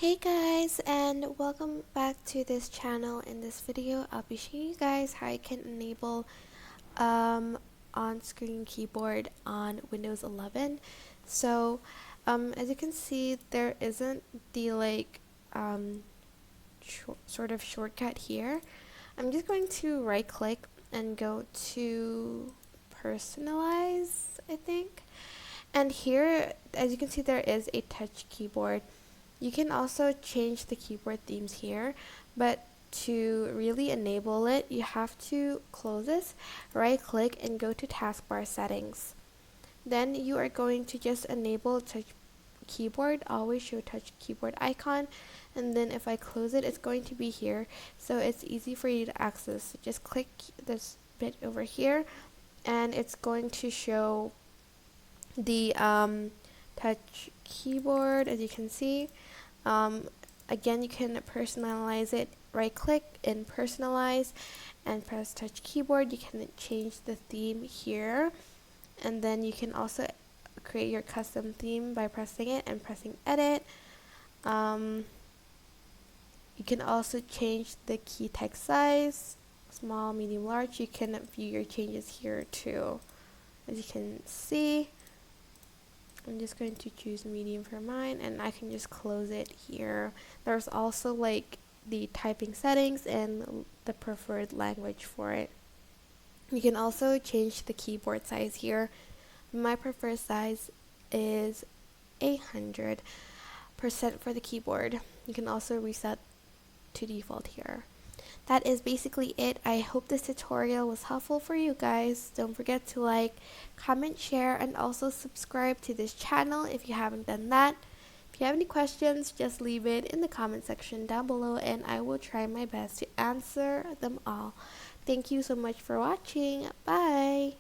Hey guys, and welcome back to this channel. In this video I'll be showing you guys how you can enable on-screen keyboard on Windows 11. So as you can see, there isn't the sort of shortcut here. I'm just going to right click and go to personalize, I think, and here as you can see there is a touch keyboard. You can also change the keyboard themes here, but to really enable it, you have to close this, right click and go to taskbar settings. Then you are going to just enable touch keyboard, always show touch keyboard icon, and then if I close it, it's going to be here, so it's easy for you to access. Just click this bit over here and it's going to show the touch keyboard, as you can see. Again, you can personalize it. Right click and personalize and press touch keyboard. You can change the theme here, and then you can also create your custom theme by pressing it and pressing edit. You can also change the key text size, small, medium, large. You can view your changes here too. As you can see, I'm just going to choose medium for mine, and I can just close it here. There's also like the typing settings and the preferred language for it. You can also change the keyboard size here. My preferred size is 100% for the keyboard. You can also reset to default here. That is basically it. I hope this tutorial was helpful for you guys. Don't forget to like, comment, share, and also subscribe to this channel if you haven't done that. If you have any questions, just leave it in the comment section down below and I will try my best to answer them all. Thank you so much for watching. Bye!